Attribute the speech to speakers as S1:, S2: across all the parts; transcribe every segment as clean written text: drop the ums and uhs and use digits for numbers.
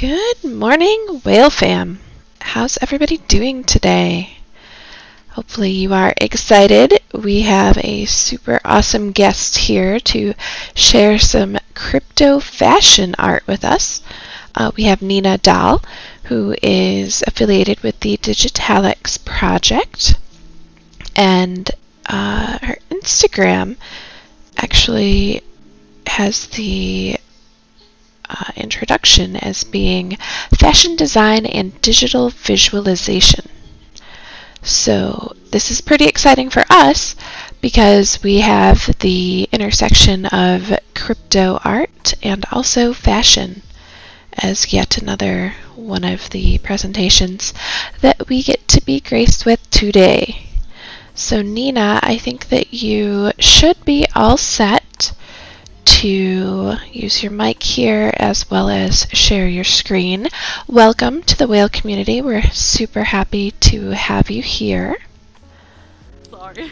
S1: Good morning, Whale Fam. How's everybody doing today? Hopefully you are excited. We have a super awesome guest here to share some crypto fashion art with us. We have Nina Dahl, who is affiliated with the DIGITALAX project, and her Instagram actually has the introduction as being fashion design and digital visualization. So this is pretty exciting for us because we have the intersection of crypto art and also fashion as yet another one of the presentations that we get to be graced with today. So Nina, I think that you should be all set to use your mic here as well as share your screen. Welcome to the whale community. We're super happy to have you here.
S2: Sorry.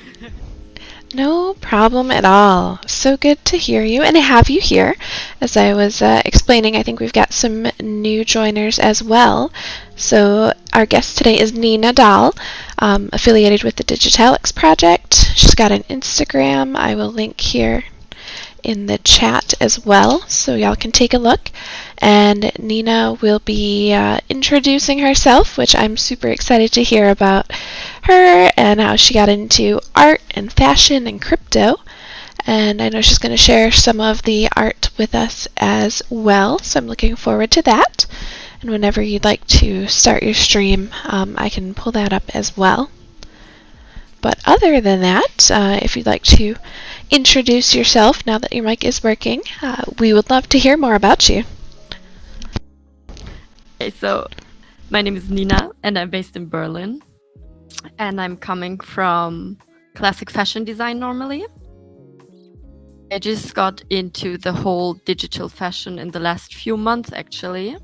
S1: No problem at all. So good to hear you and have you here. As I was explaining, I think we've got some new joiners as well. So our guest today is Nina Dahl, affiliated with the DIGITALAX project. She's got an Instagram I will link here in the chat as well, so y'all can take a look. And Nina will be introducing herself, which I'm super excited to hear about her and how she got into art and fashion and crypto. And I know she's going to share some of the art with us as well, so I'm looking forward to that. And whenever you'd like to start your stream, I can pull that up as well. But other than that, if you'd like to introduce yourself now that your mic is working, we would love to hear more about you.
S2: Okay, so my name is Nina and I'm based in Berlin. And I'm coming from classic fashion design normally. I just got into the whole digital fashion in the last few months actually.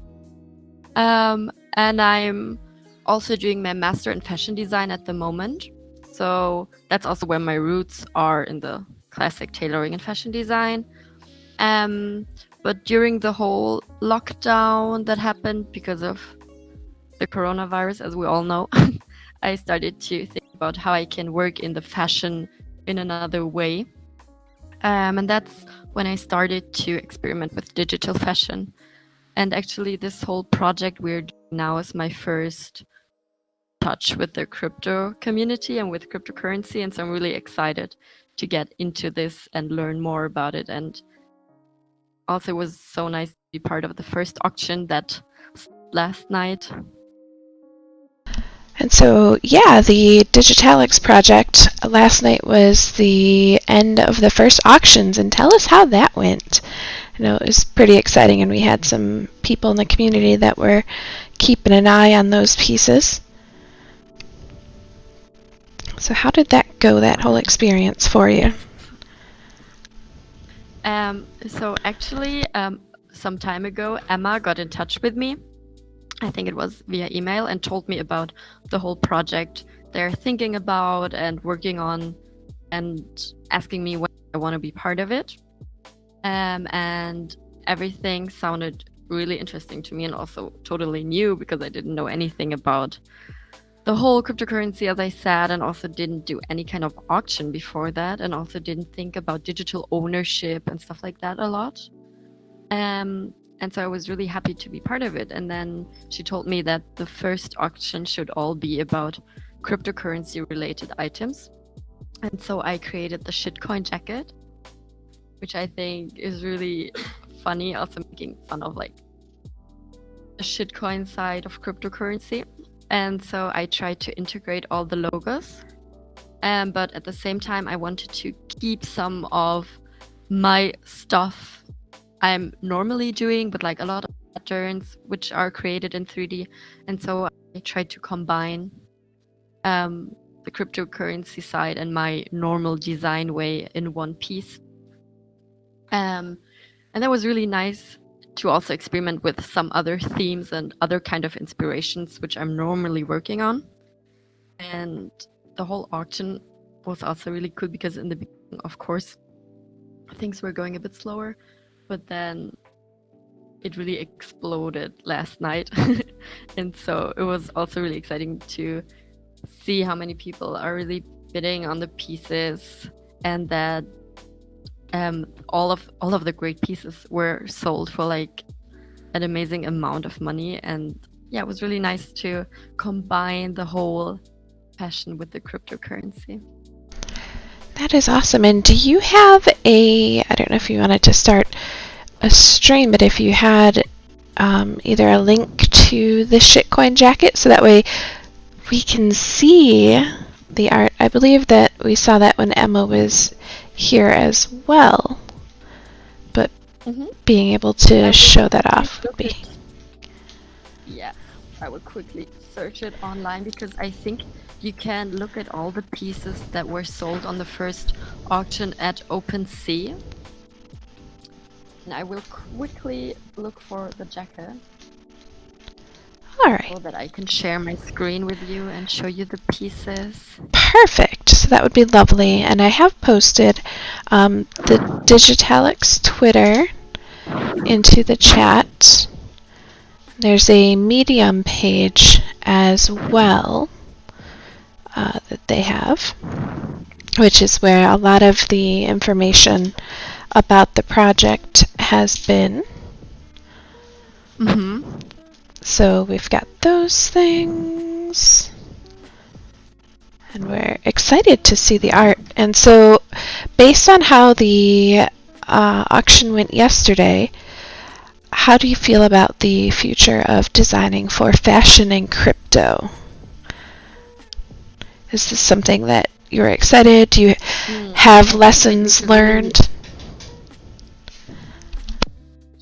S2: And I'm also doing my master in fashion design at the moment. So that's also where my roots are, in the classic tailoring and fashion design. But during the whole lockdown that happened because of the coronavirus, as we all know, I started to think about how I can work in the fashion in another way. And that's when I started to experiment with digital fashion. And actually this whole project we're doing now is my first touch with the crypto community and with cryptocurrency, and so I'm really excited to get into this and learn more about it. And also it was so nice to be part of the first auction that last night.
S1: And so, yeah, the DIGITALAX project last night was the end of the first auctions, and tell us how that went. I know it was pretty exciting, and we had some people in the community that were keeping an eye on those pieces. So how did that go, that whole experience for you?
S2: So actually, some time ago, Emma got in touch with me. I think it was via email, and told me about the whole project they're thinking about and working on, and asking me when I want to be part of it. And everything sounded really interesting to me, and also totally new because I didn't know anything about the whole cryptocurrency, as I said, and also didn't do any kind of auction before that, and also didn't think about digital ownership and stuff like that a lot. And so I was really happy to be part of it. And then she told me that the first auction should all be about cryptocurrency related items. And so I created the shitcoin jacket, which I think is really funny, also making fun of like the shitcoin side of cryptocurrency. And so I tried to integrate all the logos. But at the same time, I wanted to keep some of my stuff I'm normally doing, but like a lot of patterns which are created in 3D. And so I tried to combine the cryptocurrency side and my normal design way in one piece. And that was really nice to also experiment with some other themes and other kind of inspirations which I'm normally working on. And the whole auction was also really cool because in the beginning, of course, things were going a bit slower, but then it really exploded last night. And so it was also really exciting to see how many people are really bidding on the pieces, and that all of the great pieces were sold for like an amazing amount of money. And yeah, it was really nice to combine the whole passion with the cryptocurrency.
S1: That is awesome. And do you have I don't know if you wanted to start a stream, but if you had either a link to the shitcoin jacket, so that way we can see the art. I believe that we saw that when Emma was here as well, but being able to show that off would be...
S2: Yes, I will quickly search it online, because I think you can look at all the pieces that were sold on the first auction at OpenSea. And I will quickly look for the jacket.
S1: All right.
S2: So that I can share my screen with you and show you the pieces.
S1: Perfect. So that would be lovely. And I have posted the DIGITALAX Twitter into the chat. There's a Medium page as well that they have, which is where a lot of the information about the project has been. So we've got those things, and we're excited to see the art. And so based on how the auction went yesterday, how do you feel about the future of designing for fashion and crypto? Is this something that you're excited? Do you have lessons learned?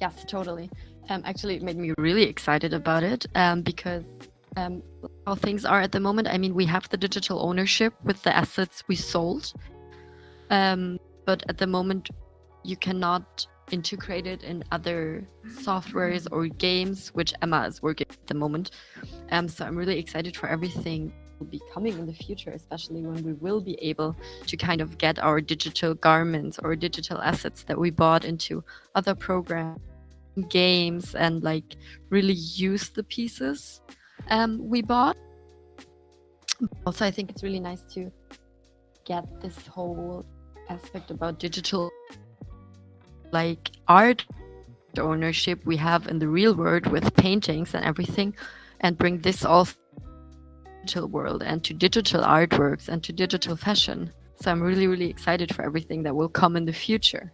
S2: Yes, totally. Actually, it made me really excited about it, because how things are at the moment. I mean, we have the digital ownership with the assets we sold, but at the moment you cannot integrate it in other softwares or games, which Emma is working at the moment. So I'm really excited for everything that will be coming in the future, especially when we will be able to kind of get our digital garments or digital assets that we bought into other programs, games, and like really use the pieces we bought. Also, I think it's really nice to get this whole aspect about digital, like art ownership we have in the real world with paintings and everything, and bring this all to the digital world and to digital artworks and to digital fashion. So I'm really, really excited for everything that will come in the future.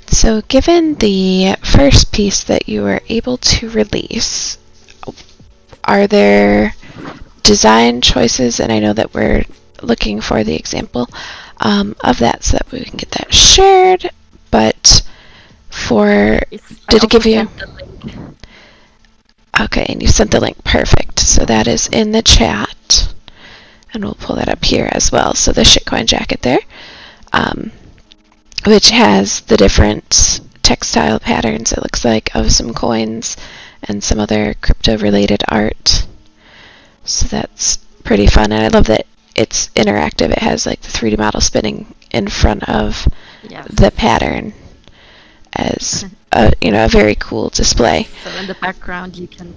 S1: So given the first piece that you were able to release, are there design choices? And I know that we're looking for the example of that so that we can get that shared, but did it give you... Okay, and you sent the link. Perfect. So that is in the chat, and we'll pull that up here as well. So the shitcoin jacket there, which has the different textile patterns, it looks like, of some coins and some other crypto-related art. So that's pretty fun, and I love that it's interactive. It has like the 3D model spinning in front of the pattern as a very cool display.
S2: So in the background you can...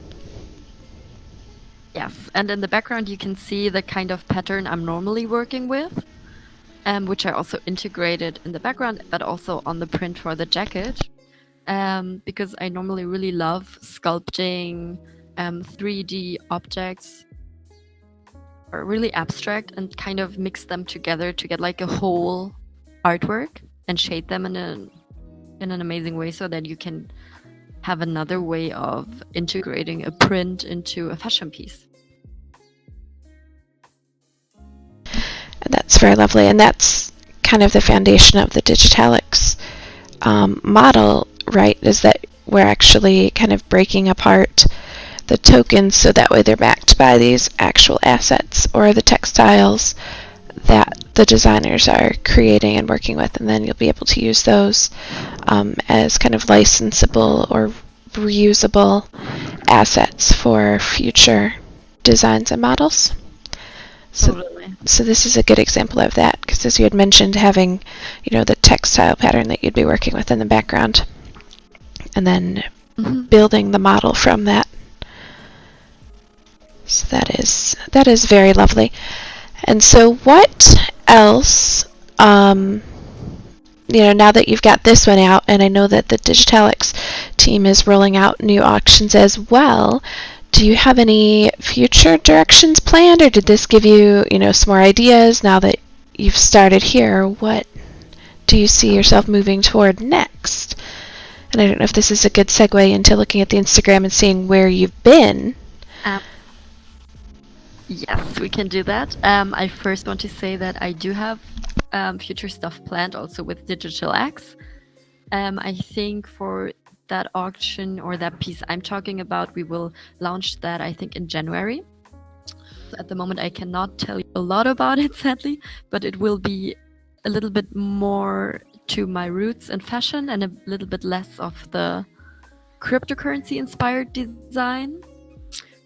S2: Yes, and in the background you can see the kind of pattern I'm normally working with, which I also integrated in the background, but also on the print for the jacket, because I normally really love sculpting 3D objects, or really abstract, and kind of mix them together to get like a whole artwork and shade them in an amazing way, so that you can have another way of integrating a print into a fashion piece.
S1: And that's very lovely, and that's kind of the foundation of the DIGITALAX model, right? Is that we're actually kind of breaking apart the tokens so that way they're backed by these actual assets or the textiles that the designers are creating and working with, and then you'll be able to use those as kind of licensable or reusable assets for future designs and models. So
S2: Totally. Totally.
S1: So this is a good example of that, because as you had mentioned, having, the textile pattern that you'd be working with in the background, and then building the model from that. So that is very lovely. And so what else, now that you've got this one out, and I know that the DIGITALAX team is rolling out new auctions as well, do you have any future directions planned, or did this give you, some more ideas now that you've started here? What do you see yourself moving toward next? And I don't know if this is a good segue into looking at the Instagram and seeing where you've been.
S2: Yes, we can do that. I first want to say that I do have future stuff planned also with DIGITALX. I think for that auction or that piece I'm talking about, we will launch that, I think, in January. At the moment, I cannot tell you a lot about it, sadly, but it will be a little bit more to my roots in fashion and a little bit less of the cryptocurrency inspired design.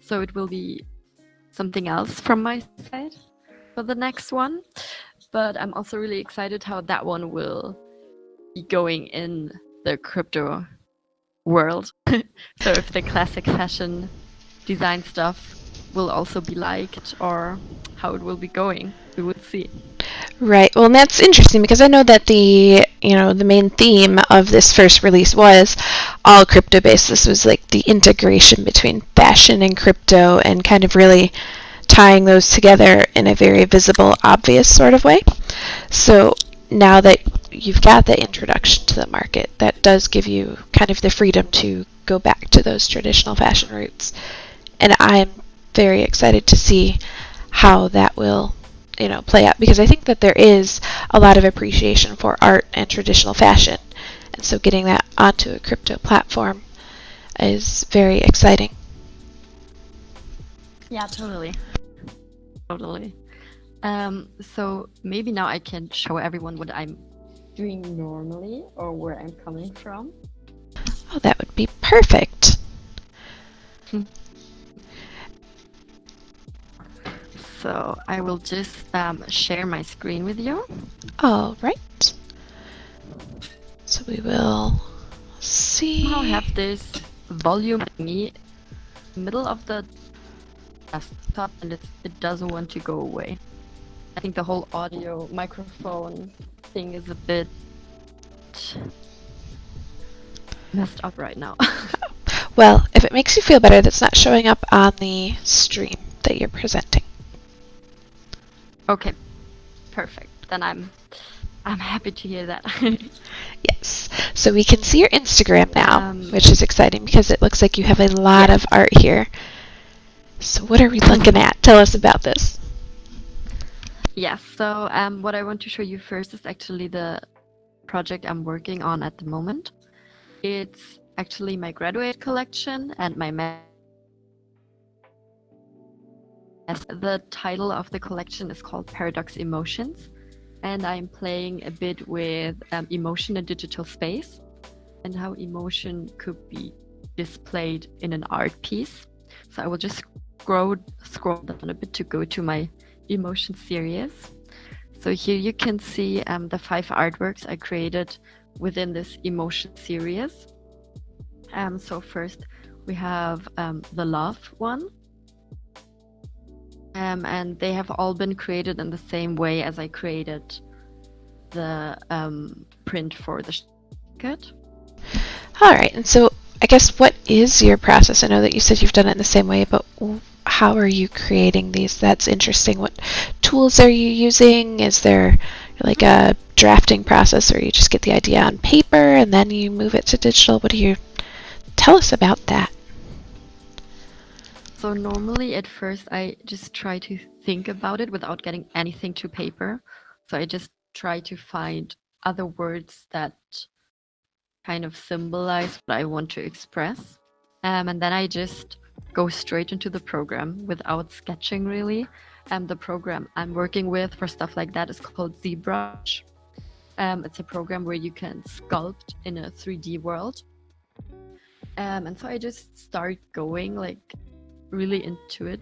S2: So it will be something else from my side for the next one. But I'm also really excited how that one will be going in the crypto world. So if the classic fashion design stuff will also be liked, or how it will be going, we will see.
S1: Right. Well, and that's interesting because I know that the main theme of this first release was all crypto based. This was like the integration between fashion and crypto, and kind of really tying those together in a very visible, obvious sort of way. So now that you've got the introduction to the market, that does give you kind of the freedom to go back to those traditional fashion roots. And I'm very excited to see how that will play out, because I think that there is a lot of appreciation for art and traditional fashion, and so getting that onto a crypto platform is very exciting.
S2: Yeah, totally. So maybe now I can show everyone what I'm doing normally or where I'm coming from.
S1: Oh, that would be perfect.
S2: So I will just share my screen with you.
S1: All right. So we will see.
S2: I'll have this volume thingy in the middle of the desktop, and it doesn't want to go away. I think the whole audio microphone thing is a bit messed up right now.
S1: Well, if it makes you feel better, that's not showing up on the stream that you're presenting.
S2: Okay, perfect. Then I'm happy to hear that.
S1: Yes. So we can see your Instagram now, which is exciting because it looks like you have a lot of art here. So what are we looking at? Tell us about this.
S2: Yes. So what I want to show you first is actually the project I'm working on at the moment. It's actually my graduate collection and my the title of the collection is called Paradox Emotions, and I'm playing a bit with emotion in digital space and how emotion could be displayed in an art piece. So I will just scroll down a bit to go to my emotion series. So here you can see the 5 artworks I created within this emotion series. So first we have the love one. And they have all been created in the same way as I created the print for the jacket.
S1: All right. And so I guess what is your process? I know that you said you've done it in the same way, but how are you creating these? That's interesting. What tools are you using? Is there like a drafting process, or you just get the idea on paper and then you move it to digital? What do you tell us about that?
S2: So normally at first I just try to think about it without getting anything to paper. So I just try to find other words that kind of symbolize what I want to express. And then I just go straight into the program without sketching really. The program I'm working with for stuff like that is called ZBrush. It's a program where you can sculpt in a 3D world. And so I just start going like really into it.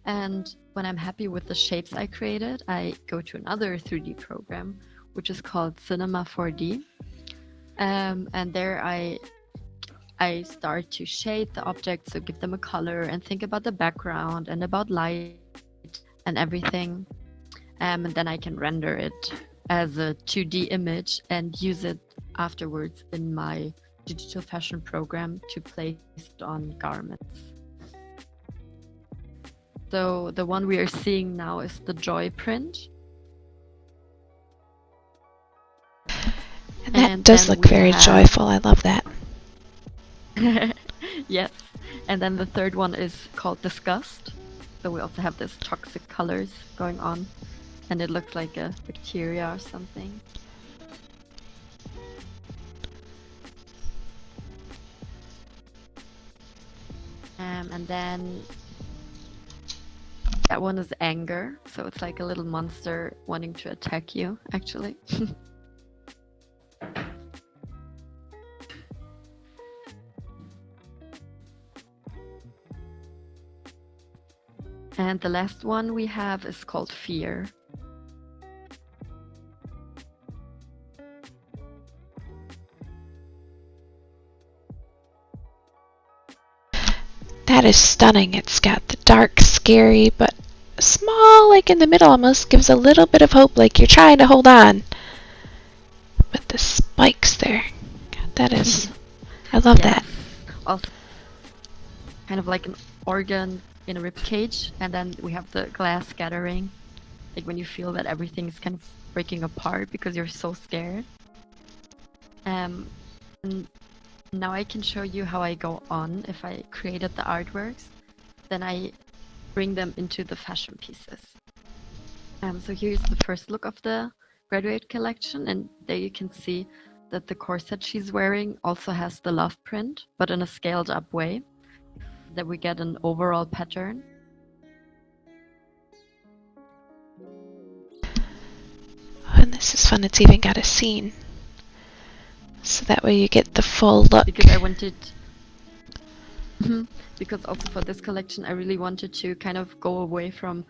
S2: And when I'm happy with the shapes I created, I go to another 3D program, which is called Cinema 4D. And there I start to shade the objects, so give them a color and think about the background and about light and everything. And then I can render it as a 2D image and use it afterwards in my digital fashion program to place it on garments. So the one we are seeing now is the Joy print.
S1: And that does look very joyful. I love that.
S2: Yes. And then the third one is called Disgust. So we also have this toxic colors going on. And it looks like a bacteria or something. And then that one is Anger. So it's like a little monster wanting to attack you, actually. And the last one we have is called Fear.
S1: That is stunning. It's got the dark, scary, but small, like in the middle, almost gives a little bit of hope, like you're trying to hold on. But the spikes there, that is, I love that.
S2: Also, kind of like an organ in a rib cage, and then we have the glass scattering, like when you feel that everything is kind of breaking apart because you're so scared. And now I can show you how I go on. If I created the artworks, then I bring them into the fashion pieces. So here's the first look of the graduate collection, and there you can see that the corset she's wearing also has the love print, but in a scaled up way, that we get an overall pattern.
S1: Oh, and this is fun. It's even got a scene. So that way you get the full look.
S2: Because I wanted... because also for this collection, I really wanted to kind of go away from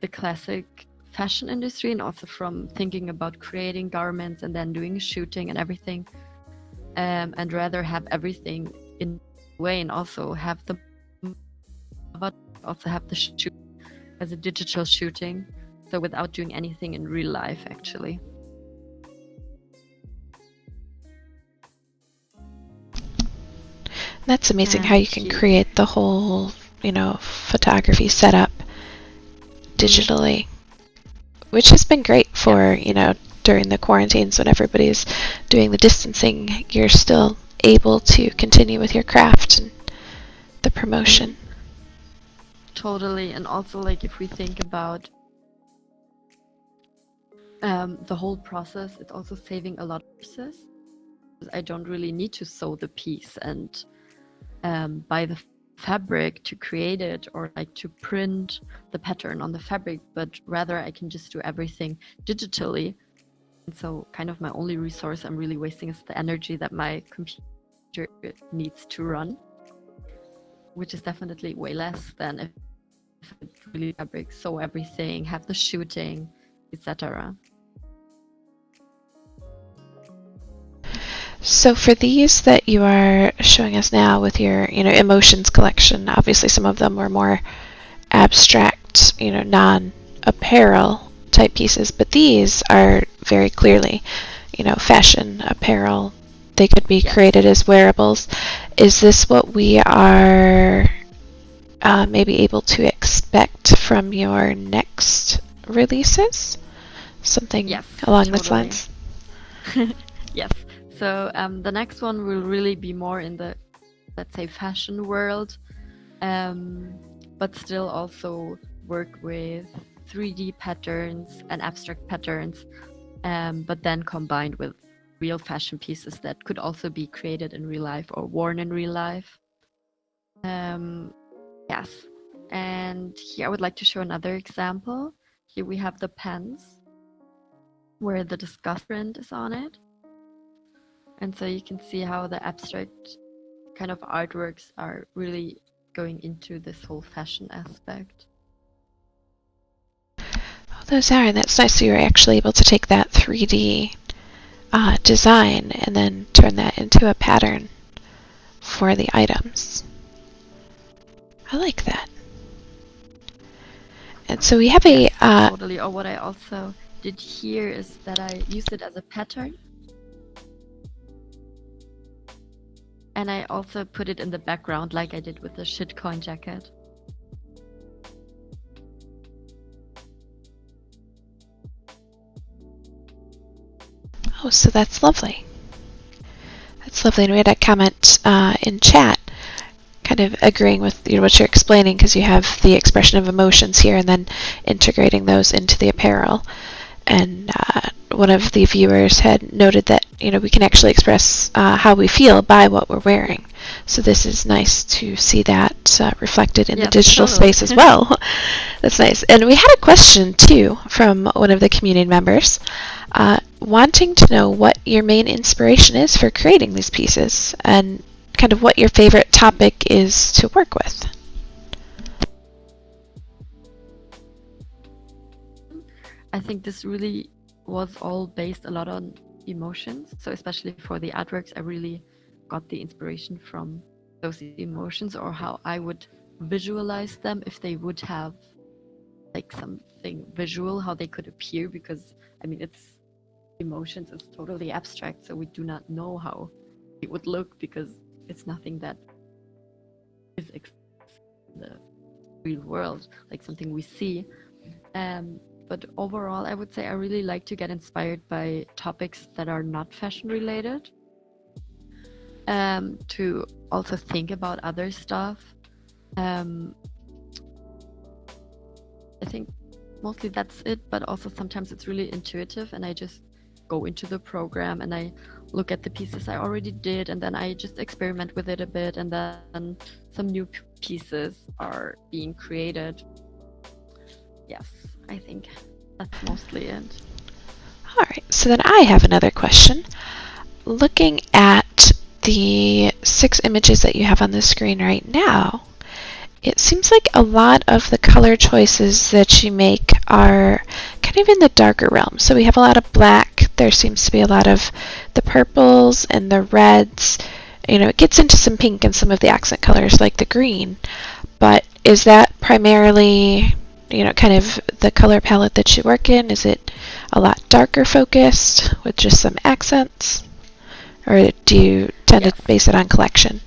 S2: the classic fashion industry and also from thinking about creating garments and then doing shooting and everything, and rather have everything in a way and also have the shoot as a digital shooting, so without doing anything in real life actually.
S1: That's amazing how you can create the whole, photography setup digitally, which has been great for, during the quarantines when everybody's doing the distancing, you're still able to continue with your craft and the promotion.
S2: Totally. And also, like, if we think about the whole process, it's also saving a lot of resources. I don't really need to sew the piece and buy the fabric to create it or like to print the pattern on the fabric, but rather I can just do everything digitally. And so kind of my only resource I'm really wasting is the energy that my computer needs to run, which is definitely way less than if I really fabric, sew everything, have the shooting, etc.
S1: So for these that you are showing us now with your, emotions collection, obviously some of them were more abstract, non-apparel type pieces, but these are very clearly, fashion, apparel. They could be created as wearables. Is this what we are maybe able to expect from your next releases? Something along those lines?
S2: Yes. So the next one will really be more in the, let's say, fashion world, but still also work with 3D patterns and abstract patterns, but then combined with real fashion pieces that could also be created in real life or worn in real life. Yes. And here I would like to show another example. Here we have the pens where the Disgust print is on it. And so you can see how the abstract kind of artworks are really going into this whole fashion aspect.
S1: those are, and that's nice. So you're actually able to take that 3D design and then turn that into a pattern for the items. I like that. And so we have
S2: yes, totally. Or what I also did here is that I used it as a pattern. And I also put it in the background like I did with the shitcoin jacket.
S1: Oh, so that's lovely. That's lovely. And we had a comment in chat kind of agreeing with what you're explaining, because you have the expression of emotions here and then integrating those into the apparel. And one of the viewers had noted that we can actually express how we feel by what we're wearing. So this is nice to see that reflected in the digital space as well. That's nice. And we had a question too from one of the community members wanting to know what your main inspiration is for creating these pieces and kind of what your favorite topic is to work with.
S2: I think this really was all based a lot on emotions. So especially for the artworks, I really got the inspiration from those emotions, or how I would visualize them if they would have like something visual, how they could appear, because I mean, it's emotions is totally abstract, so we do not know how it would look because it's nothing that is in the real world, like something we see. But overall, I would say I really like to get inspired by topics that are not fashion related, to also think about other stuff. I think mostly that's it, but also sometimes it's really intuitive and I just go into the program and I look at the pieces I already did, and then I just experiment with it a bit, and then some new pieces are being created. Yes, I think that's mostly it.
S1: All right, so then I have another question. Looking at the 6 images that you have on the screen right now, it seems like a lot of the color choices that you make are kind of in the darker realm. So we have a lot of black. There seems to be a lot of the purples and the reds. It gets into some pink and some of the accent colors like the green. But is that primarily, kind of the color palette that you work in? Is it a lot darker focused with just some accents? Or do you tend to base it on collection?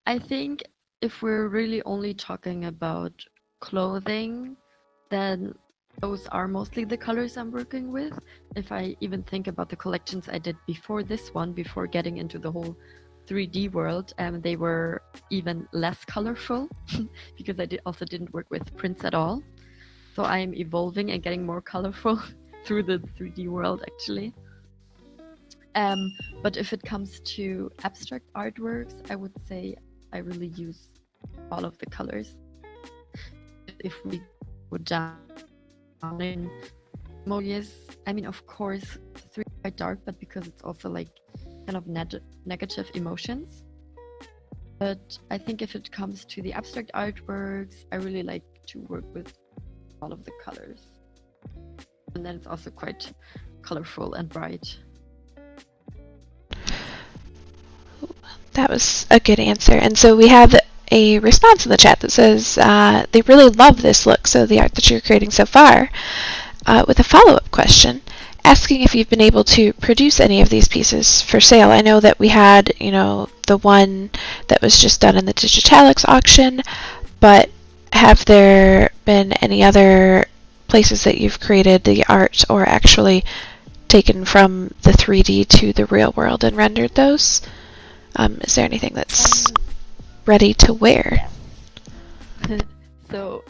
S2: I think if we're really only talking about clothing, then those are mostly the colors I'm working with. If I even think about the collections I did before this one, before getting into the whole 3D world, they were even less colorful because I also didn't work with prints at all. So I'm evolving and getting more colorful through the 3D world, actually. But if it comes to abstract artworks, I would say I really use all of the colors. If we go down in emojis, I mean, of course, 3 are quite dark, but because it's also like kind of negative emotions. But I think if it comes to the abstract artworks, I really like to work with all of the colors. And then it's also quite colorful and bright.
S1: That was a good answer. And so we have a response in the chat that says they really love this look, so the art that you're creating so far, with a follow-up question asking if you've been able to produce any of these pieces for sale. I know that we had, the one that was just done in the DIGITALAX auction, but have there been any other places that you've created the art or actually taken from the 3D to the real world and rendered those? Is there anything that's ready to wear?
S2: So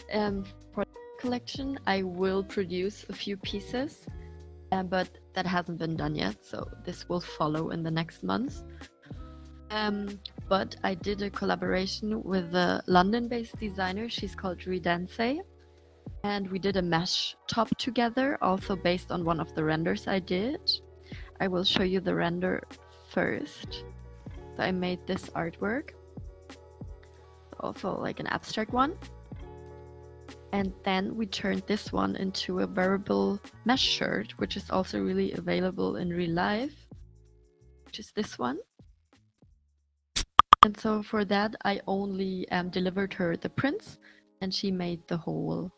S2: for the collection, I will produce a few pieces, but that hasn't been done yet. So this will follow in the next month. But I did a collaboration with a London-based designer. She's called rudem00se. And we did a mesh top together, also based on one of the renders I did. I will show you the render first. So I made this artwork, also like an abstract one. And then we turned this one into a wearable mesh shirt, which is also really available in real life, which is this one. And so for that, I only delivered her the prints, and she made the whole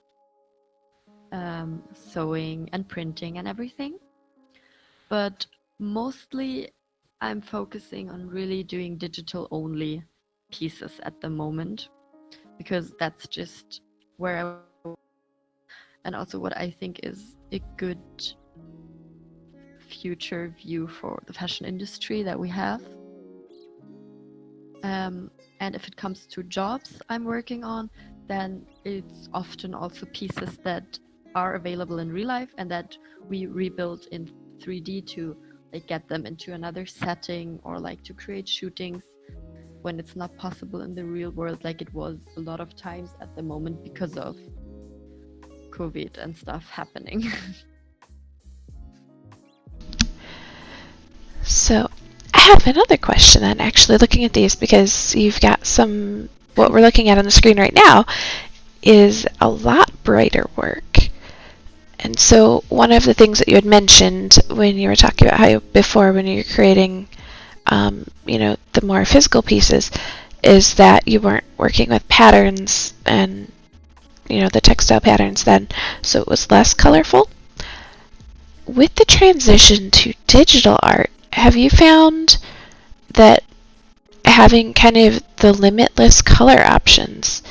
S2: sewing and printing and everything. But mostly I'm focusing on really doing digital only pieces at the moment, because that's just where I, and also what I think is a good future view for the fashion industry that we have. And if it comes to jobs I'm working on, then it's often also pieces that are available in real life and that we rebuild in 3D to like get them into another setting, or like to create shootings when it's not possible in the real world, like it was a lot of times at the moment because of COVID and stuff happening.
S1: So I have another question then, actually, looking at these, because you've got some, what we're looking at on the screen right now is a lot brighter work. And so one of the things that you had mentioned when you were talking about how before, when you're creating, the more physical pieces, is that you weren't working with patterns and, the textile patterns then, so it was less colorful. With the transition to digital art, have you found that having kind of the limitless color options,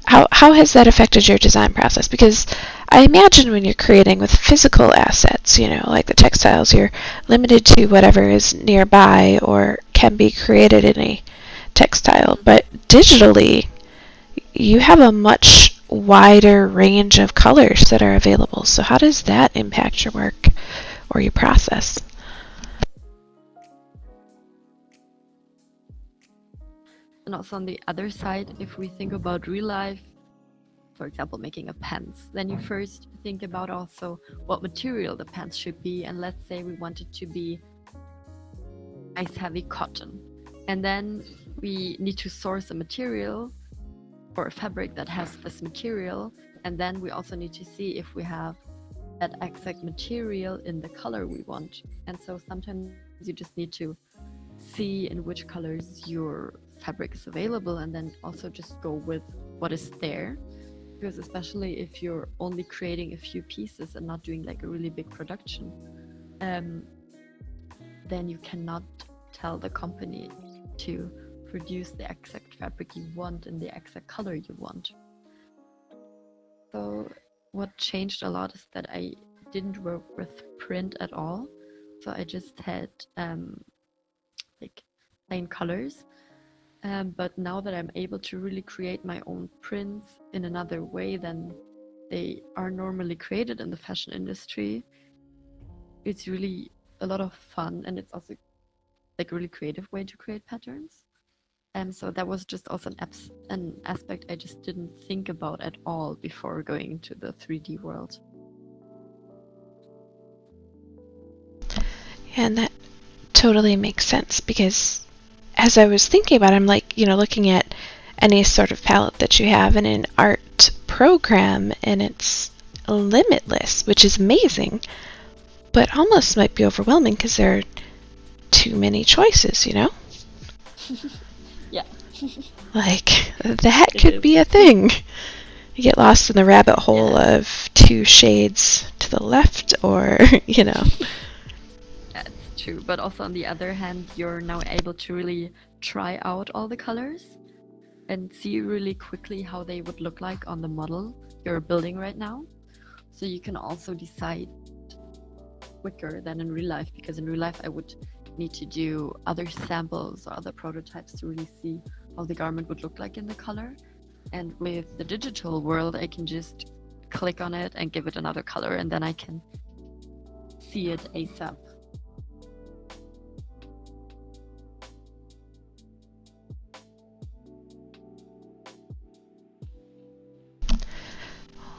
S1: how has that affected your design process? Because I imagine when you're creating with physical assets, like the textiles, you're limited to whatever is nearby or can be created in a textile. But digitally, you have a much wider range of colors that are available. So how does that impact your work or your process?
S2: And also on the other side, if we think about real life, for example, making a pants, then you first think about also what material the pants should be. And let's say we want it to be nice heavy cotton. And then we need to source a material or a fabric that has this material. And then we also need to see if we have that exact material in the color we want. And so sometimes you just need to see in which colors your fabric is available, and then also just go with what is there. Because especially if you're only creating a few pieces and not doing like a really big production, then you cannot tell the company to produce the exact fabric you want in the exact color you want. So what changed a lot is that I didn't work with print at all. So I just had like plain colors. But now that I'm able to really create my own prints in another way than they are normally created in the fashion industry, it's really a lot of fun, and it's also like a really creative way to create patterns. So that was just also an aspect I just didn't think about at all before going into the 3D world.
S1: And that totally makes sense, because as I was thinking about it, I'm like, looking at any sort of palette that you have in an art program, and it's limitless, which is amazing, but almost might be overwhelming because there are too many choices,
S2: Yeah.
S1: Like, that could be a thing. You get lost in the rabbit hole of 2 shades to the left, or,
S2: That's true. But also on the other hand, you're now able to really try out all the colors and see really quickly how they would look like on the model you're building right now. So you can also decide quicker than in real life, because in real life I would need to do other samples or other prototypes to really see how the garment would look like in the color. And with the digital world, I can just click on it and give it another color, and then I can see it ASAP.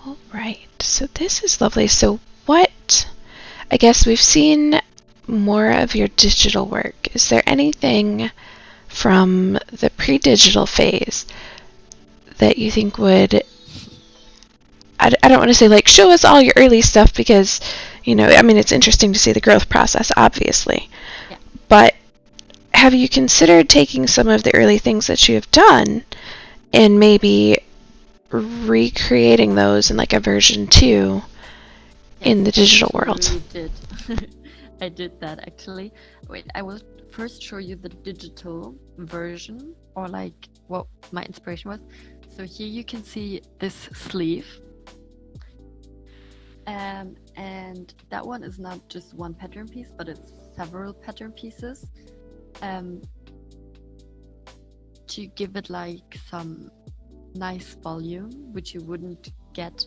S1: All right, so this is lovely. So I guess we've seen more of your digital work. Is there anything from the pre-digital phase that you think would I don't want to say like show us all your early stuff because, you know, I mean, it's interesting to see the growth process, obviously.
S2: Yeah.
S1: But have you considered taking some of the early things that you have done and maybe recreating those in like a version 2 in the digital world?
S2: I did. I did that actually. Wait, I will first show you the digital version, or like what my inspiration was. So here you can see this sleeve. And that one is not just one pattern piece, but it's several pattern pieces. To give it like some nice volume, which you wouldn't get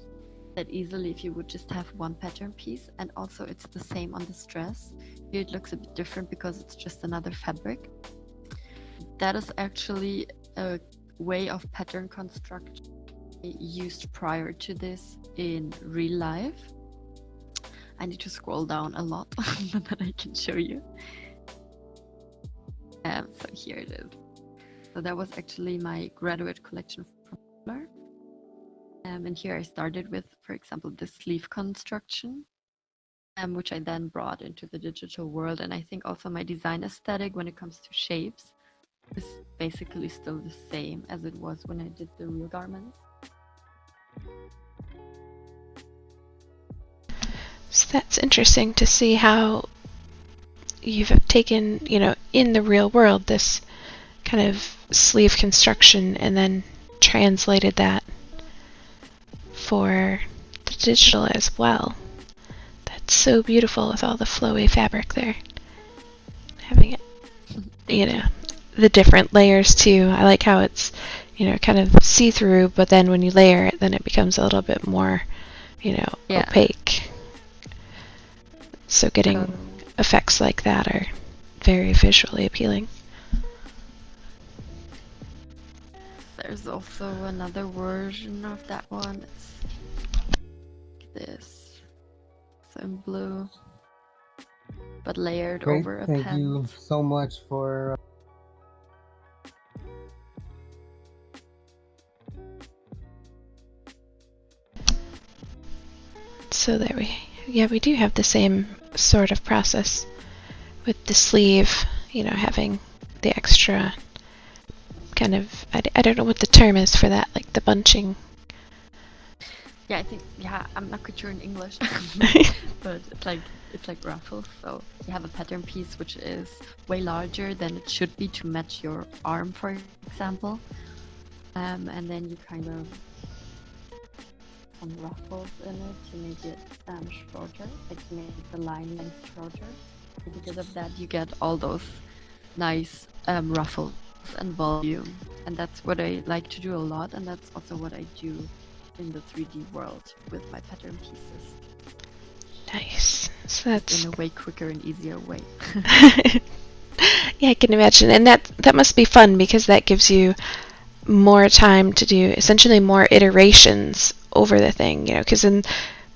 S2: that easily if you would just have one pattern piece. And also it's the same on the stress. Here it looks a bit different because it's just another fabric. That is actually a way of pattern construction used prior to this in real life. I need to scroll down a lot but then I can show you. So here it is. So that was actually my graduate collection from Fuller. And here I started with, for example, this sleeve construction, which I then brought into the digital world. And I think also my design aesthetic when it comes to shapes is basically still the same as it was when I did the real garments.
S1: So that's interesting to see how you've taken, you know, in the real world, this kind of sleeve construction and then translated that for the digital as well. That's so beautiful with all the flowy fabric there. Having it, you know, the different layers too. I like how it's, you know, kind of see-through, but then when you layer it, then it becomes a little bit more, you know, opaque. So getting effects like that are very visually appealing.
S2: There's also another version of that one. It's this. It's in blue, but layered over a pen.
S3: Thank you so much for
S1: So there we do have the same sort of process with the sleeve, you know, having the extra kind of, I don't know what the term is for that, like the bunching.
S2: Yeah, I think, yeah, I'm not quite sure in English, but it's like ruffles. So you have a pattern piece which is way larger than it should be to match your arm, for example. And then you kind of some ruffles in it to make it shorter, like to make the line length shorter. And because of that, you get all those nice ruffles and volume. And that's what I like to do a lot, and that's also what I do in the 3D world with my pattern pieces.
S1: Nice. So that's
S2: in a way quicker and easier way.
S1: Yeah, I can imagine. And that must be fun because that gives you more time to do essentially more iterations over the thing, you know, because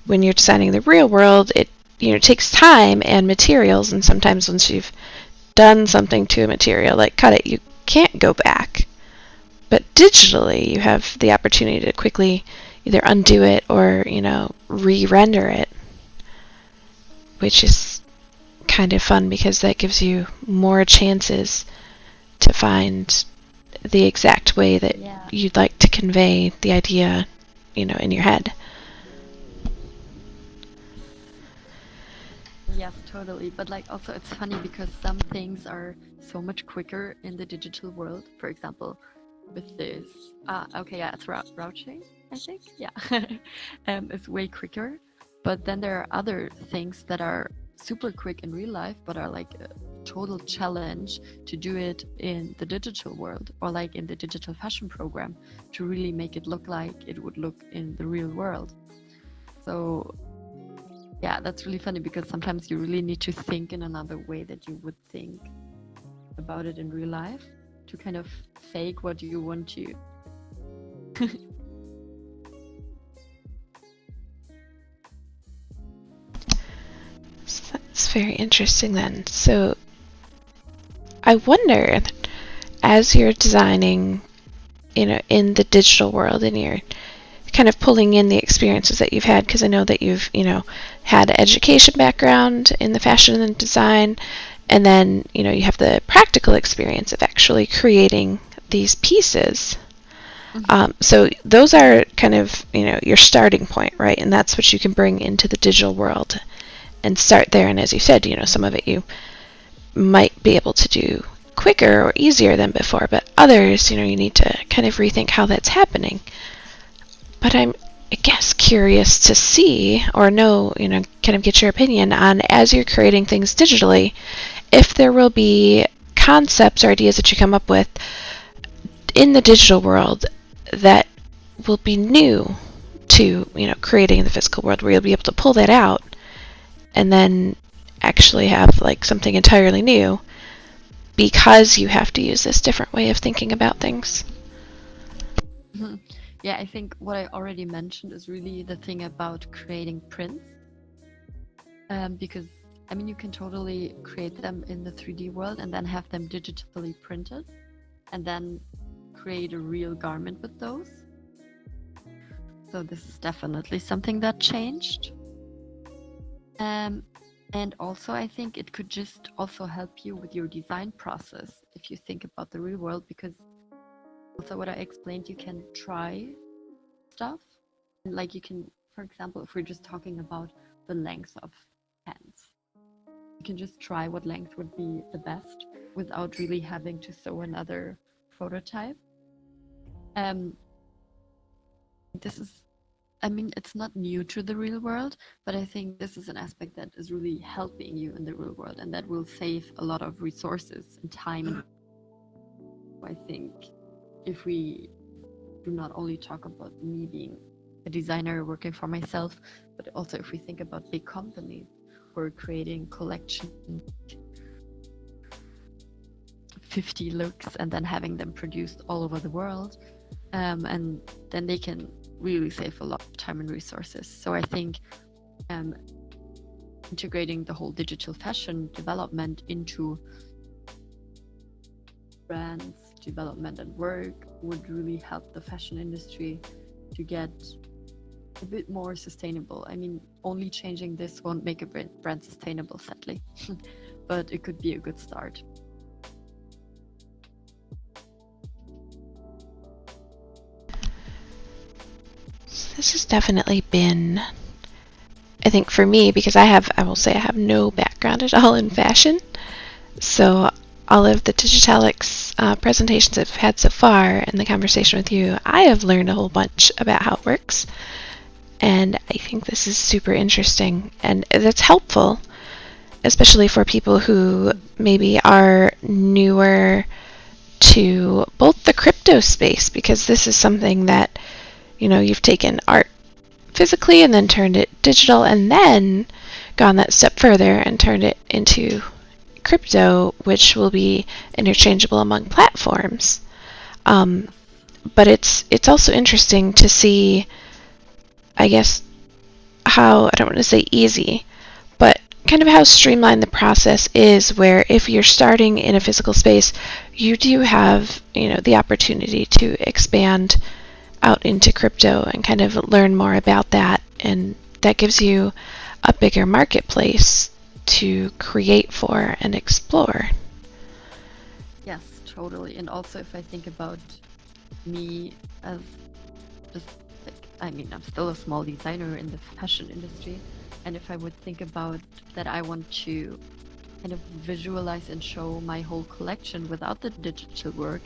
S1: when you're designing the real world, it, you know, takes time and materials, and sometimes once you've done something to a material, like cut it, you can't go back. But digitally, you have the opportunity to quickly either undo it or, you know, re-render it, which is kind of fun because that gives you more chances to find the exact way that you'd like to convey the idea, you know, in your head.
S2: Yes, totally. But like also it's funny because some things are so much quicker in the digital world. For example, with this, okay, yeah, it's routing, I think. Yeah, it's way quicker. But then there are other things that are super quick in real life, but are like a total challenge to do it in the digital world, or like in the digital fashion program, to really make it look like it would look in the real world. So yeah, that's really funny because sometimes you really need to think in another way that you would think about it in real life to kind of fake what you want to.
S1: So that's very interesting then. So I wonder, as you're designing, you know, in the digital world and you're kind of pulling in the experiences that you've had, because I know that you've, had education background in the fashion and design, and then, you have the practical experience of actually creating these pieces. So those are kind of, your starting point, right? And that's what you can bring into the digital world and start there. And as you said, some of it you might be able to do quicker or easier than before, but others, you need to kind of rethink how that's happening. But I'm, I guess, curious to see or know, kind of get your opinion on, as you're creating things digitally, if there will be concepts or ideas that you come up with in the digital world that will be new to, creating in the physical world, where you'll be able to pull that out and then actually have like something entirely new because you have to use this different way of thinking about things.
S2: Yeah, I think what I already mentioned is really the thing about creating prints. Because, you can totally create them in the 3D world and then have them digitally printed and then create a real garment with those. So this is definitely something that changed. And also, I think it could just also help you with your design process if you think about the real world, because also what I explained, you can try stuff. And like you can, for example, if we're just talking about the length of pants, you can just try what length would be the best without really having to sew another prototype. This is, it's not new to the real world, but I think this is an aspect that is really helping you in the real world, and that will save a lot of resources and time. I think if we do not only talk about me being a designer working for myself, but also if we think about big companies who are creating collections, 50 looks, and then having them produced all over the world, and then they can really save a lot of time and resources. So I think integrating the whole digital fashion development into brands development and work would really help the fashion industry to get a bit more sustainable. Only changing this won't make a brand sustainable, sadly, but it could be a good start.
S1: This has definitely been, I think for me, because I will say I have no background at all in fashion, so all of the DIGITALAX presentations I've had so far and the conversation with you, I have learned a whole bunch about how it works, and I think this is super interesting, and that's helpful, especially for people who maybe are newer to both the crypto space, because this is something that you've taken art physically and then turned it digital and then gone that step further and turned it into crypto, which will be interchangeable among platforms. But it's also interesting to see, I guess, how, I don't want to say easy, but kind of how streamlined the process is, where if you're starting in a physical space, you do have, the opportunity to expand out into crypto and kind of learn more about that, and that gives you a bigger marketplace to create for and explore.
S2: Yes, totally. And also, if I think about me as just I'm still a small designer in the fashion industry, and if I would think about that I want to kind of visualize and show my whole collection without the digital work,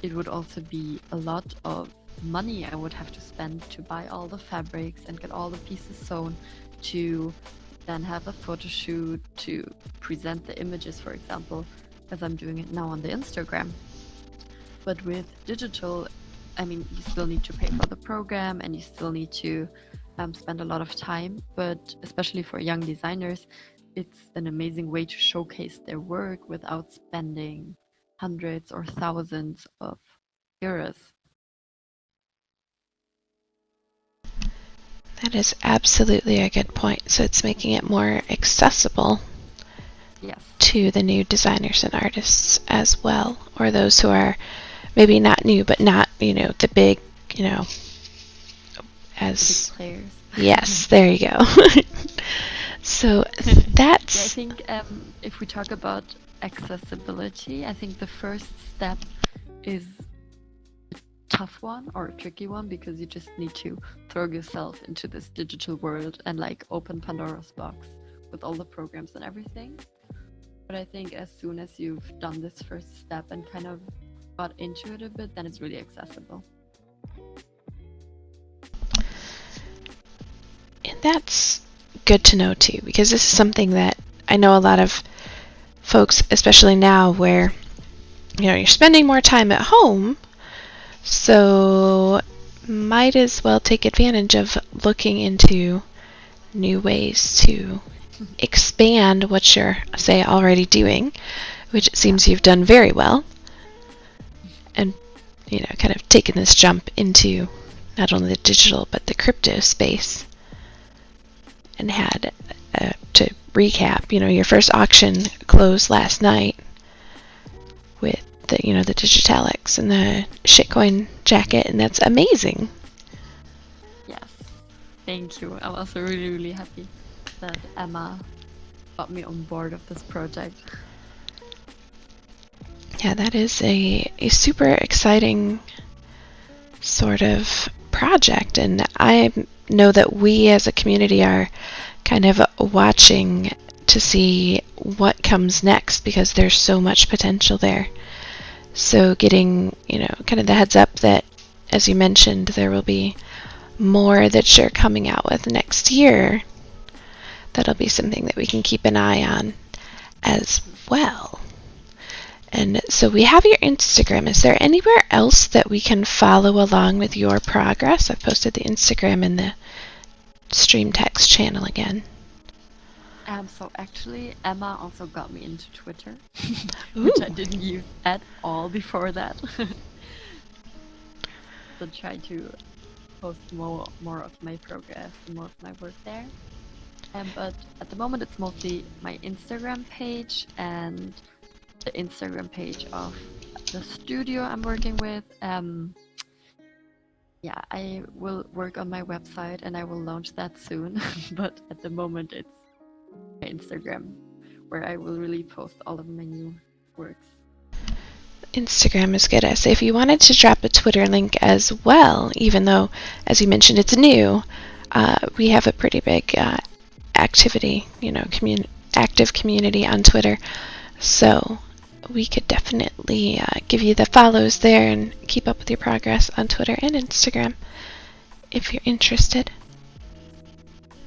S2: it would also be a lot of money I would have to spend to buy all the fabrics and get all the pieces sewn, to then have a photo shoot to present the images, for example, as I'm doing it now on the Instagram. But with digital, you still need to pay for the program and you still need to spend a lot of time, but especially for young designers, it's an amazing way to showcase their work without spending hundreds or thousands of euros.
S1: That is absolutely a good point. So it's making it more accessible,
S2: yes,
S1: to the new designers and artists as well, or those who are maybe not new, but not, the big, as
S2: players.
S1: yes, there you go. So
S2: Yeah, I
S1: that's
S2: think if we talk about accessibility, I think the first step is a tough one or a tricky one because you just need to throw yourself into this digital world and like open Pandora's box with all the programs and everything. But I think as soon as you've done this first step and kind of got into it a bit, then it's really accessible.
S1: and that's good to know too, because this is something that I know a lot of folks, especially now where you're spending more time at home, so might as well take advantage of looking into new ways to expand what you're, say, already doing, which it seems you've done very well, and kind of taken this jump into not only the digital but the crypto space, and had to recap, your first auction closed last night with the the DIGITALAX and the shitcoin jacket, and that's amazing.
S2: Yes, thank you. I'm also really, really happy that Emma got me on board of this project.
S1: Yeah, that is a super exciting sort of project, and I know that we as a community are kind of watching to see what comes next because there's so much potential there. So getting, kind of the heads up that, as you mentioned, there will be more that you're coming out with next year. That'll be something that we can keep an eye on as well. And so we have your Instagram. Is there anywhere else that we can follow along with your progress? I've posted the Instagram in the stream text channel again.
S2: So actually, Emma also got me into Twitter, which I didn't use at all before that. So try to post more of my progress and more of my work there. But at the moment, it's mostly my Instagram page and the Instagram page of the studio I'm working with. Yeah, I will work on my website and I will launch that soon. But at the moment, it's my Instagram where I will really post all of my new works.
S1: Instagram is good. So if you wanted to drop a Twitter link as well, even though, as you mentioned, it's new, we have a pretty big activity, active community on Twitter. So we could definitely give you the follows there and keep up with your progress on Twitter and Instagram if you're interested.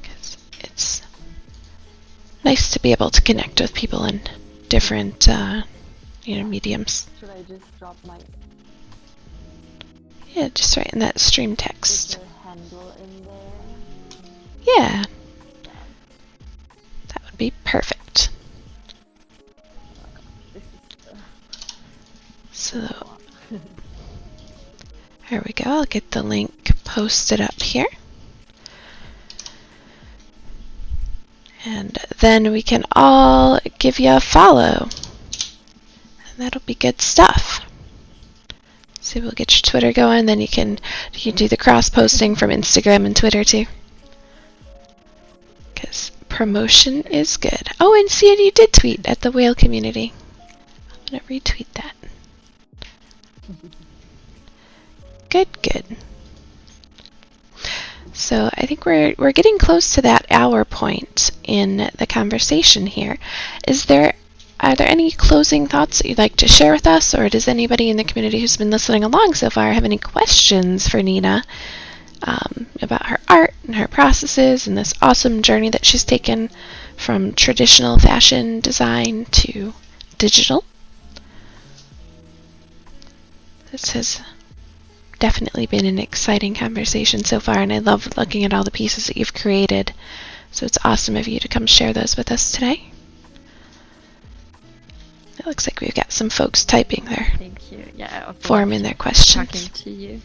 S1: Because it's nice to be able to connect with people in different, mediums.
S2: Should I just drop my
S1: Yeah, just write in that stream text.
S2: handle in there?
S1: Yeah, that would be perfect.
S2: This is
S1: So there we go. I'll get the link posted up here. And then we can all give you a follow. And that'll be good stuff. So we'll get your Twitter going, then you can do the cross-posting from Instagram and Twitter too. Because promotion is good. Oh, and see, you did tweet at the whale community. I'm going to retweet that. Good. So I think we're getting close to that hour point in the conversation here. Are there any closing thoughts that you'd like to share with us, or does anybody in the community who's been listening along so far have any questions for Nina about her art and her processes and this awesome journey that she's taken from traditional fashion design to digital? This has definitely been an exciting conversation so far, and I love looking at all the pieces that you've created. So it's awesome of you to come share those with us today. It looks like we've got some folks typing there.
S2: Thank you. Yeah,
S1: Forming their questions.
S2: talking to you.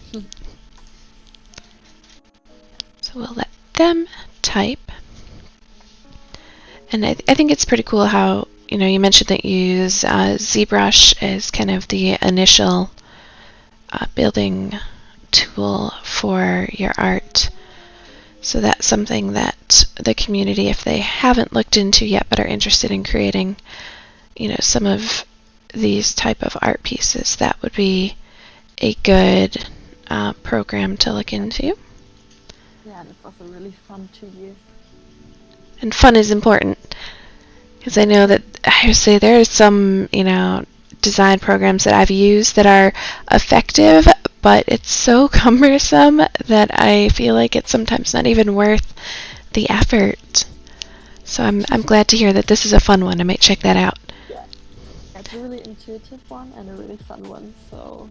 S1: So we'll let them type. And I think it's pretty cool how, you mentioned that you use ZBrush as kind of the initial building tool for your art. So that's something that the community, if they haven't looked into yet but are interested in creating, some of these type of art pieces, that would be a good program to look into.
S2: Yeah, and it's also really fun to use.
S1: And fun is important, because I know that I would say there are some, design programs that I've used that are effective, but it's so cumbersome that I feel like it's sometimes not even worth the effort. So I'm glad to hear that this is a fun one. I might check that out.
S2: Yeah, it's a really intuitive one and a really fun one. So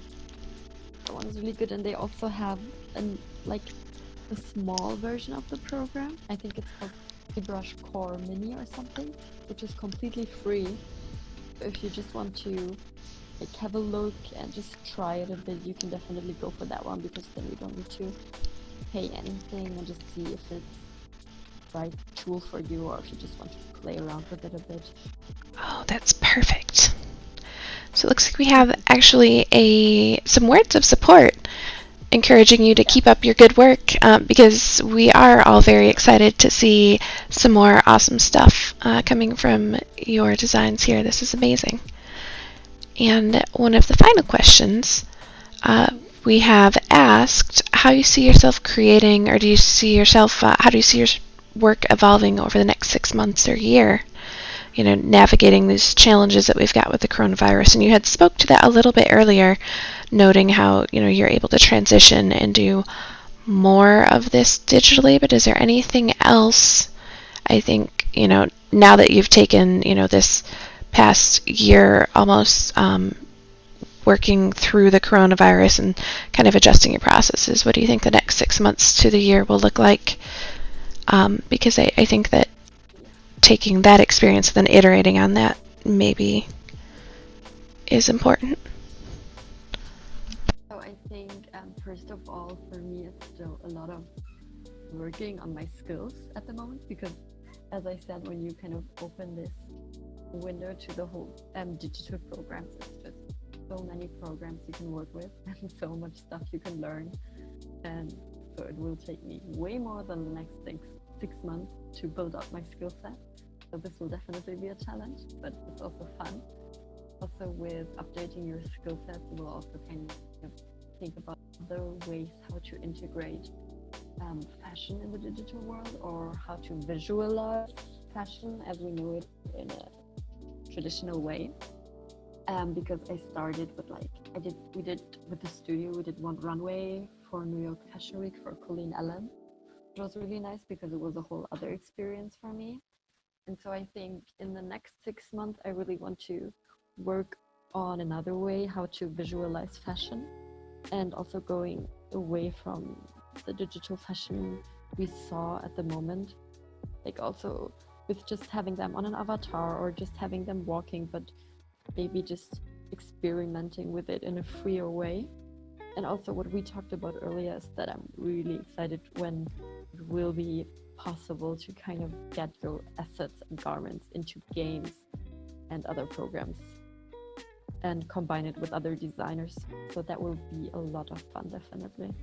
S2: that one is really good, and they also have a small version of the program. I think it's called ZBrush Core Mini or something, which is completely free. If you just want to have a look and just try it a bit, you can definitely go for that one, because then you don't need to pay anything and just see if it's the right tool for you, or if you just want to play around with it a bit.
S1: Oh, that's perfect. So it looks like we have actually some words of support encouraging you to keep up your good work, because we are all very excited to see some more awesome stuff coming from your designs here. This is amazing. And one of the final questions, we have asked how you see yourself creating, or do you see yourself, how do you see your work evolving over the next 6 months or year? Navigating these challenges that we've got with the coronavirus. And you had spoke to that a little bit earlier, noting how, you're able to transition and do more of this digitally, but is there anything else, I think, now that you've taken, this past year almost working through the coronavirus and kind of adjusting your processes, what do you think the next 6 months to the year will look like? Because I think that taking that experience and then iterating on that maybe is important.
S2: So I think, first of all, for me, it's still a lot of working on my skills at the moment, because, as I said, when you kind of open this window to the whole digital programs, it's just so many programs you can work with and so much stuff you can learn. And so it will take me way more than the next 6 months to build up my skill set. So this will definitely be a challenge, but it's also fun. Also, with updating your skill sets, you will also kind of think about other ways how to integrate fashion in the digital world, or how to visualize fashion as we know it in a traditional way. Because I started with we did with the studio, we did one runway for New York Fashion Week for Colleen Ellen. It was really nice because it was a whole other experience for me. And so I think in the next 6 months, I really want to work on another way how to visualize fashion, and also going away from the digital fashion we saw at the moment, also with just having them on an avatar or just having them walking, but maybe just experimenting with it in a freer way. And also what we talked about earlier is that I'm really excited when it will be possible to kind of get your assets and garments into games and other programs and combine it with other designers. So that will be a lot of fun, definitely.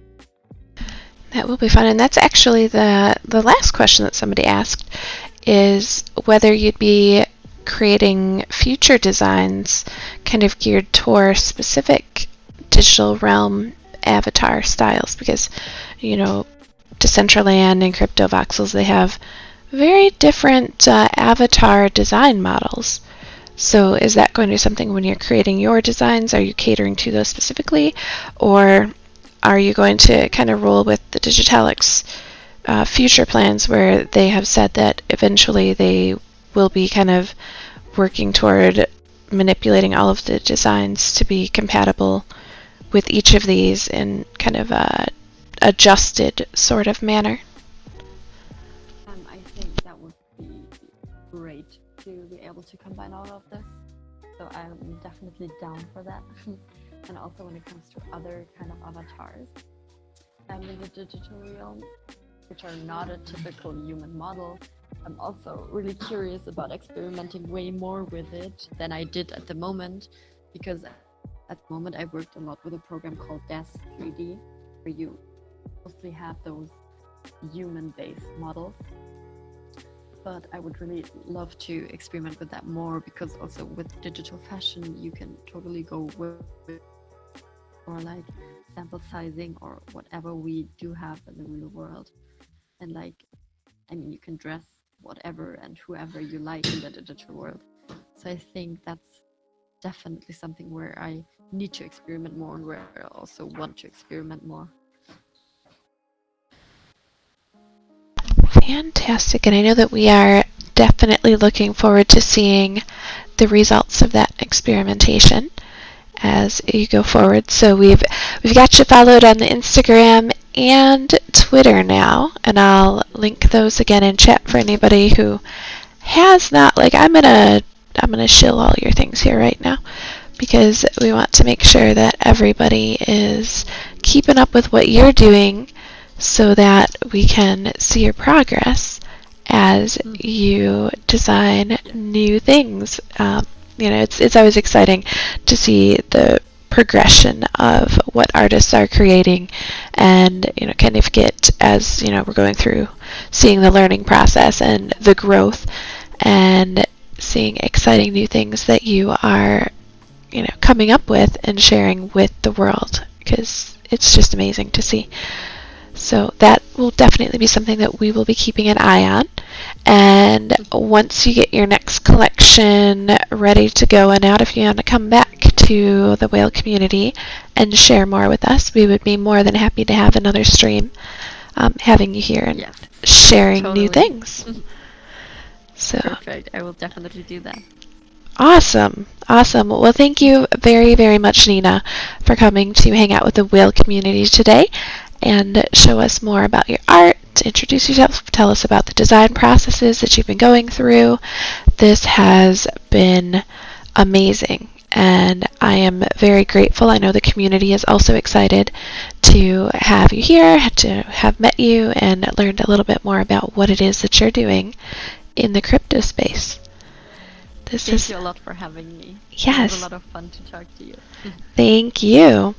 S1: That will be fun. And that's actually the last question that somebody asked, is whether you'd be creating future designs kind of geared toward specific digital realm avatar styles, because Decentraland and Crypto Voxels, they have very different avatar design models. So is that going to be something when you're creating your designs? Are you catering to those specifically? Or are you going to kind of roll with the DIGITALAX future plans, where they have said that eventually they will be kind of working toward manipulating all of the designs to be compatible with each of these in kind of a adjusted sort of manner?
S2: I think that would be great to be able to combine all of this. So I'm definitely down for that. And also when it comes to other kind of avatars in the digital realm, which are not a typical human model, I'm also really curious about experimenting way more with it than I did at the moment, because at the moment I worked a lot with a program called DAS 3D, where you mostly have those human-based models. But I would really love to experiment with that more, because also with digital fashion, you can totally go with or like sample sizing or whatever we do have in the real world. And like, I mean, you can dress whatever and whoever you like in the digital world. So I think that's definitely something where I need to experiment more, and where I also want to experiment more.
S1: Fantastic. And I know that we are definitely looking forward to seeing the results of that experimentation as you go forward. So we've got you followed on the Instagram and Twitter now, and I'll link those again in chat for anybody who has not. Like, I'm gonna shill all your things here right now, because we want to make sure that everybody is keeping up with what you're doing, so that we can see your progress as you design new things. It's always exciting to see the progression of what artists are creating, and kind of get, as we're going through, seeing the learning process and the growth, and seeing exciting new things that you are coming up with and sharing with the world, because it's just amazing to see. So that will definitely be something that we will be keeping an eye on. And once you get your next collection ready to go and out, if you want to come back to the whale community and share more with us, we would be more than happy to have another stream having you here and sharing new things. So
S2: Perfect. I will definitely do that.
S1: Awesome. Well, thank you very, very much, Nina, for coming to hang out with the whale community today and show us more about your art. Introduce yourself, tell us about the design processes that you've been going through. This has been amazing, and I am very grateful. I know the community is also excited to have you here, to have met you, and learned a little bit more about what it is that you're doing in the crypto space.
S2: Thank you a lot for having me.
S1: Yes.
S2: It was a lot of fun to talk to you.
S1: Thank you.